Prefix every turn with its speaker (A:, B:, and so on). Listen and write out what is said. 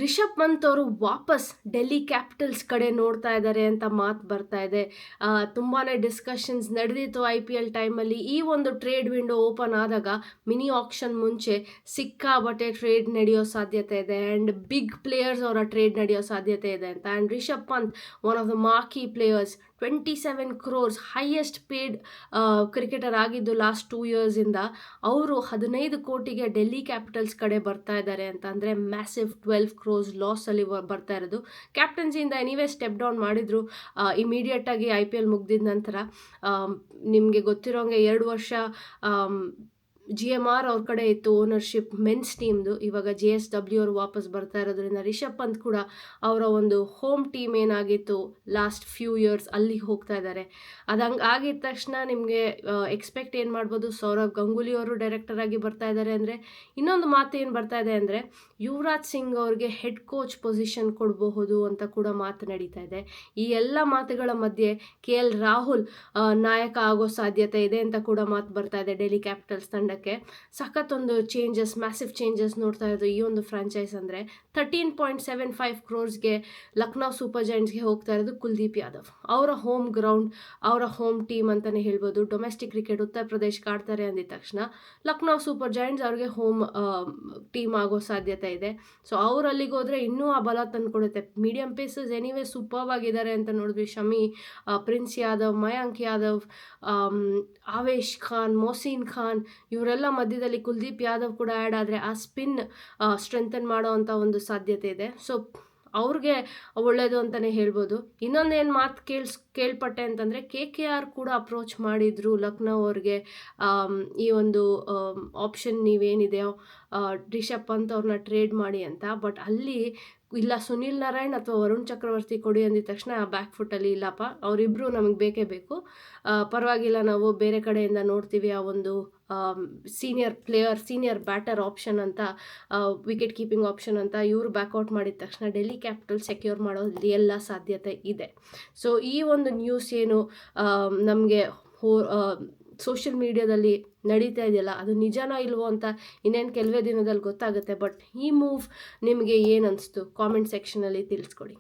A: ರಿಷಬ್ ಪಂತ್ ಅವರು ವಾಪಸ್ ಡೆಲ್ಲಿ ಕ್ಯಾಪಿಟಲ್ಸ್ ಕಡೆ ನೋಡ್ತಾ ಇದ್ದಾರೆ ಅಂತ ಮಾತು ಬರ್ತಾ ಇದೆ. ತುಂಬಾ ಡಿಸ್ಕಷನ್ಸ್ ನಡೆದಿತ್ತು IPL ಟೈಮಲ್ಲಿ. ಈ ಒಂದು ಟ್ರೇಡ್ ವಿಂಡೋ ಓಪನ್ ಆದಾಗ ಮಿನಿ ಆಕ್ಷನ್ ಮುಂಚೆ ಸಿಕ್ಕಾಬಟ್ಟೆ ಟ್ರೇಡ್ ನಡೆಯೋ ಸಾಧ್ಯತೆ ಇದೆ ಆ್ಯಂಡ್ ಬಿಗ್ ಪ್ಲೇಯರ್ಸ್ ಅವರ ಟ್ರೇಡ್ ನಡೆಯೋ ಸಾಧ್ಯತೆ ಇದೆ ಅಂತ. And Rishabh Pant one of the marquee players, 27 crores highest paid cricketer ಆಗಿದ್ದು ಲಾಸ್ಟ್ 2 yearsಯಿಂದ. ಅವರು 15 ಕೋಟಿಗೆ ಡೆಲ್ಲಿ ಕ್ಯಾಪಿಟಲ್ಸ್ ಕಡೆ ಬರ್ತಾ ಇದ್ದಾರೆ ಅಂತ ಅಂದರೆ ಮ್ಯಾಸಿವ್ 12 crores ಲಾಸಲ್ಲಿ ಬರ್ತಾ ಇರೋದು. ಕ್ಯಾಪ್ಟನ್ಸಿಯಿಂದ ಎನಿವೇ ಸ್ಟೆಪ್ ಡೌನ್ ಮಾಡಿದ್ರು ಇಮಿಡಿಯೇಟಾಗಿ IPL ಮುಗ್ದಿದ ನಂತರ. ನಿಮಗೆ ಗೊತ್ತಿರೋಂಗೆ 2 ವರ್ಷ GMR ಅವ್ರ ಕಡೆ ಇತ್ತು ಓನರ್ಶಿಪ್ ಮೆನ್ಸ್ ಟೀಮ್ದು. ಇವಾಗ JSW ಅವರು ವಾಪಸ್ ಬರ್ತಾ ಇರೋದ್ರಿಂದ ರಿಷಬ್ ಪಂತ್ ಕೂಡ ಅವರ ಒಂದು ಹೋಮ್ ಟೀಮ್ ಏನಾಗಿತ್ತು ಲಾಸ್ಟ್ ಫ್ಯೂ ಇಯರ್ಸ್ ಅಲ್ಲಿಗೆ ಹೋಗ್ತಾ ಇದ್ದಾರೆ. ಹಂಗೆ ಆಗಿದ ತಕ್ಷಣ ನಿಮಗೆ ಎಕ್ಸ್ಪೆಕ್ಟ್ ಏನು ಮಾಡ್ಬೋದು, ಸೌರವ್ ಗಂಗೂಲಿ ಅವರು ಡೈರೆಕ್ಟರ್ ಆಗಿ ಬರ್ತಾ ಇದ್ದಾರೆ ಅಂದರೆ. ಇನ್ನೊಂದು ಮಾತು ಏನು ಬರ್ತಾ ಇದೆ ಅಂದರೆ ಯುವರಾಜ್ ಸಿಂಗ್ ಅವ್ರಿಗೆ ಹೆಡ್ ಕೋಚ್ ಪೊಸಿಷನ್ ಕೊಡಬಹುದು ಅಂತ ಕೂಡ ಮಾತು ನಡೀತಾ ಇದೆ. ಈ ಎಲ್ಲ ಮಾತುಗಳ ಮಧ್ಯೆ KL ರಾಹುಲ್ ನಾಯಕ ಆಗೋ ಸಾಧ್ಯತೆ ಇದೆ ಅಂತ ಕೂಡ ಮಾತು ಬರ್ತಾ ಇದೆ ಡೆಲ್ಲಿ ಕ್ಯಾಪಿಟಲ್ಸ್ ತಂಡಕ್ಕೆ. ಸಖತ್ತೊಂದು ಚೇಂಜಸ್, ಮ್ಯಾಸಿವ್ ಚೇಂಜಸ್ ನೋಡ್ತಾ ಇರೋದು ಈ ಒಂದು ಫ್ರಾಂಚೈಸ್ ಅಂದರೆ. 13.75 crores ಲಕ್ನೋ ಸೂಪರ್ ಜೈಂಟ್ಸ್ಗೆ ಹೋಗ್ತಾ ಇರೋದು ಕುಲ್ದೀಪ್ ಯಾದವ್. ಅವರ ಹೋಮ್ ಗ್ರೌಂಡ್, ಅವರ ಹೋಮ್ ಟೀಮ್ ಅಂತಲೇ ಹೇಳ್ಬೋದು. ಡೊಮೆಸ್ಟಿಕ್ ಕ್ರಿಕೆಟ್ ಉತ್ತರ ಪ್ರದೇಶಕ್ಕೆ ಆಡ್ತಾರೆ ಅಂದಿದ ತಕ್ಷಣ ಲಕ್ನೋ ಸೂಪರ್ ಜೈಂಟ್ಸ್ ಅವ್ರಿಗೆ ಹೋಮ್ ಟೀಮ್ ಆಗೋ ಸಾಧ್ಯತೆ ಇದೆ. ಸೊ ಅವ್ರು ಅಲ್ಲಿಗೆ ಹೋದರೆ ಇನ್ನೂ ಆ ಬಲ ತಂದು ಕೊಡುತ್ತೆ. ಮೀಡಿಯಂ ಪೇಸಸ್ ಎನಿವೇ ಸೂಪರ್ವ್ ಆಗಿದ್ದಾರೆ ಅಂತ ನೋಡಿದ್ವಿ. ಶಮಿ, ಪ್ರಿನ್ಸ್ ಯಾದವ್, ಮಯಾಂಕ್ ಯಾದವ್, ಆವೇಶ್ ಖಾನ್, ಮೊಹಸಿನ್ ಖಾನ್, ಇವರೆಲ್ಲ ಮಧ್ಯದಲ್ಲಿ ಕುಲ್ದೀಪ್ ಯಾದವ್ ಕೂಡ ಆ್ಯಡ್ ಆದರೆ ಆ ಸ್ಪಿನ್ ಸ್ಟ್ರೆಂಥನ್ ಮಾಡೋ ಅಂಥ ಒಂದು ಸಾಧ್ಯತೆ ಇದೆ. ಸೊ ಅವ್ರಿಗೆ ಒಳ್ಳೆಯದು ಅಂತಲೇ ಹೇಳ್ಬೋದು. ಇನ್ನೊಂದೇನು ಮಾತು ಕೇಳ್ಪಟ್ಟೆ ಅಂತಂದರೆ KKR ಕೂಡ ಅಪ್ರೋಚ್ ಮಾಡಿದರು ಲಕ್ನೋ ಅವ್ರಿಗೆ. ಈ ಒಂದು ಆಪ್ಷನ್ ನೀವೇನಿದೆಯೋ ರಿಷಬ್ ಪಂತ್ ಅವ್ರನ್ನ ಟ್ರೇಡ್ ಮಾಡಿ ಅಂತ. ಬಟ್ ಅಲ್ಲಿ ಇಲ್ಲ, ಸುನಿಲ್ ನಾರಾಯಣ್ ಅಥವಾ ವರುಣ್ ಚಕ್ರವರ್ತಿ ಕೊಡಿ ಅಂದಿದ ತಕ್ಷಣ ಬ್ಯಾಕ್ ಫುಟ್ಟಲ್ಲಿ ಇಲ್ಲಪ್ಪ, ಅವರಿಬ್ಬರು ನಮಗೆ ಬೇಕೇ ಬೇಕು, ಪರವಾಗಿಲ್ಲ ನಾವು ಬೇರೆ ಕಡೆಯಿಂದ ನೋಡ್ತೀವಿ ಆ ಒಂದು senior player, senior batter option ಅಂತ, ವಿಕೆಟ್ ಕೀಪಿಂಗ್ ಆಪ್ಷನ್ ಅಂತ ಇವರು ಬ್ಯಾಕ್ಔಟ್ ಮಾಡಿದ ತಕ್ಷಣ ಡೆಲ್ಲಿ ಕ್ಯಾಪಿಟಲ್ ಸೆಕ್ಯೂರ್ ಮಾಡೋದು ಎಲ್ಲ ಸಾಧ್ಯತೆ ಇದೆ. ಸೊ ಈ ಒಂದು ನ್ಯೂಸ್ ಏನು ನಮಗೆ ಸೋಷಿಯಲ್ ಮೀಡಿಯಾದಲ್ಲಿ ನಡೀತಾ ಇದೆಯಲ್ಲ, ಅದು ನಿಜನೋ ಇಲ್ವೋ ಅಂತ ಇನ್ನೇನು ಕೆಲವೇ ದಿನದಲ್ಲಿ ಗೊತ್ತಾಗುತ್ತೆ. ಬಟ್ ಈ ಮೂವ್ ನಿಮಗೆ ಏನು ಅನಿಸ್ತು ಕಾಮೆಂಟ್ ಸೆಕ್ಷನಲ್ಲಿ ತಿಳಿಸ್ಕೊಡಿ.